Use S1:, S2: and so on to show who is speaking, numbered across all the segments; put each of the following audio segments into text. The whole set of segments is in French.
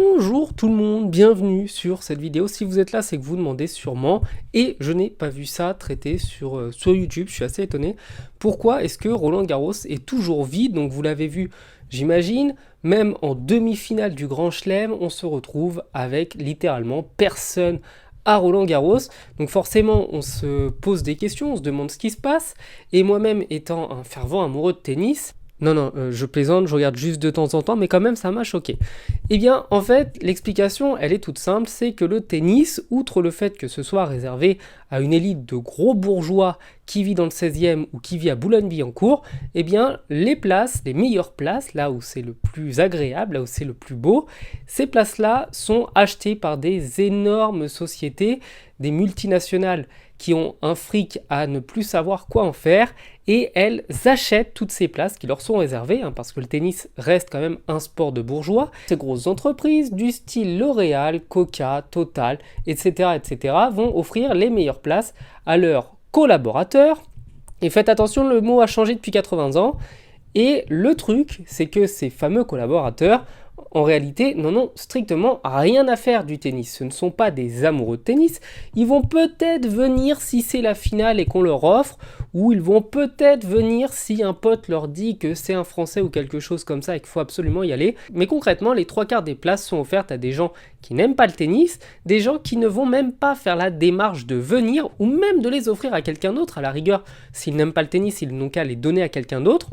S1: Bonjour tout le monde, bienvenue sur cette vidéo. Si vous êtes là, c'est que vous demandez sûrement, et je n'ai pas vu ça traité sur YouTube, je suis assez étonné. Pourquoi est-ce que Roland-Garros est toujours vide? Donc vous l'avez vu, j'imagine, même en demi-finale du Grand Chelem, on se retrouve avec littéralement personne à Roland-Garros. Donc forcément, on se pose des questions, on se demande ce qui se passe. Et moi-même étant un fervent amoureux de tennis, non, je plaisante, je regarde juste de temps en temps, mais quand même, ça m'a choqué. Eh bien, en fait, l'explication, elle est toute simple, c'est que le tennis, outre le fait que ce soit réservé à une élite de gros bourgeois qui vit dans le 16e ou qui vit à Boulogne-Billancourt, eh bien, les places, les meilleures places, là où c'est le plus agréable, là où c'est le plus beau, ces places-là sont achetées par des énormes sociétés, des multinationales qui ont un fric à ne plus savoir quoi en faire, et elles achètent toutes ces places qui leur sont réservées, parce que le tennis reste quand même un sport de bourgeois. Ces grosses entreprises du style L'Oréal, Coca, Total, etc., vont offrir les meilleures places à leurs collaborateurs. Et faites attention, le mot a changé depuis 80 ans. Et le truc, c'est que ces fameux collaborateurs, en réalité, n'en ont strictement rien à faire du tennis. Ce ne sont pas des amoureux de tennis. Ils vont peut-être venir si c'est la finale et qu'on leur offre, ou ils vont peut-être venir si un pote leur dit que c'est un Français ou quelque chose comme ça et qu'il faut absolument y aller. Mais concrètement, les 3/4 des places sont offertes à des gens qui n'aiment pas le tennis, des gens qui ne vont même pas faire la démarche de venir, ou même de les offrir à quelqu'un d'autre. À la rigueur, s'ils n'aiment pas le tennis, ils n'ont qu'à les donner à quelqu'un d'autre.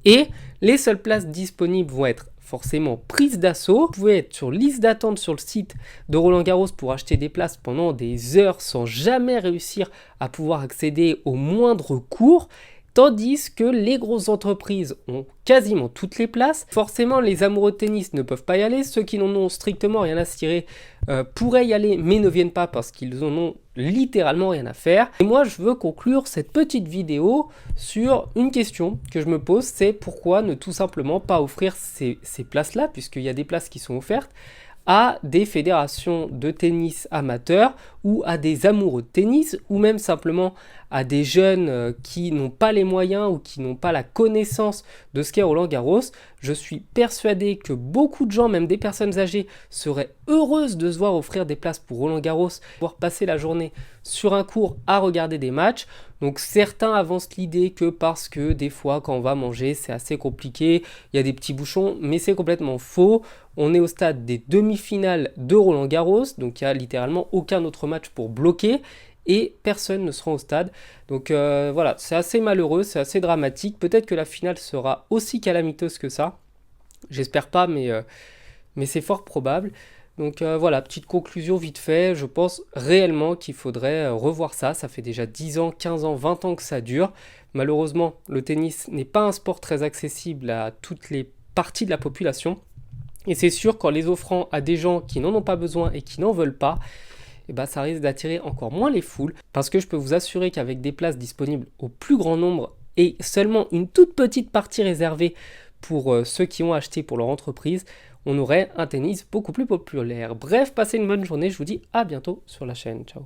S1: Et les seules places disponibles vont être forcément prises d'assaut. Vous pouvez être sur liste d'attente sur le site de Roland-Garros pour acheter des places pendant des heures sans jamais réussir à pouvoir accéder au moindre cours. Tandis que les grosses entreprises ont quasiment toutes les places. Forcément, les amoureux de tennis ne peuvent pas y aller. Ceux qui n'en ont strictement rien à cirer pourraient y aller, mais ne viennent pas parce qu'ils en ont littéralement rien à faire. Et moi, je veux conclure cette petite vidéo sur une question que je me pose, c'est pourquoi ne tout simplement pas offrir ces places-là, puisqu'il y a des places qui sont offertes, à des fédérations de tennis amateurs ou à des amoureux de tennis ou même simplement à des jeunes qui n'ont pas les moyens ou qui n'ont pas la connaissance de ce qu'est Roland-Garros. Je suis persuadé que beaucoup de gens, même des personnes âgées, seraient heureuses de se voir offrir des places pour Roland-Garros, pouvoir passer la journée sur un court à regarder des matchs. Donc certains avancent l'idée que parce que des fois quand on va manger c'est assez compliqué, il y a des petits bouchons, mais c'est complètement faux. On est au stade des demi-finales de Roland-Garros, donc il n'y a littéralement aucun autre match pour bloquer et personne ne sera au stade. Donc voilà, c'est assez malheureux, c'est assez dramatique. Peut-être que la finale sera aussi calamiteuse que ça. J'espère pas, mais c'est fort probable. Donc voilà, petite conclusion vite fait, je pense réellement qu'il faudrait revoir ça. Ça fait déjà 10 ans, 15 ans, 20 ans que ça dure. Malheureusement, le tennis n'est pas un sport très accessible à toutes les parties de la population. Et c'est sûr qu'en les offrant à des gens qui n'en ont pas besoin et qui n'en veulent pas, eh ben, ça risque d'attirer encore moins les foules. Parce que je peux vous assurer qu'avec des places disponibles au plus grand nombre et seulement une toute petite partie réservée pour ceux qui ont acheté pour leur entreprise, on aurait un tennis beaucoup plus populaire. Bref, passez une bonne journée, je vous dis à bientôt sur la chaîne. Ciao.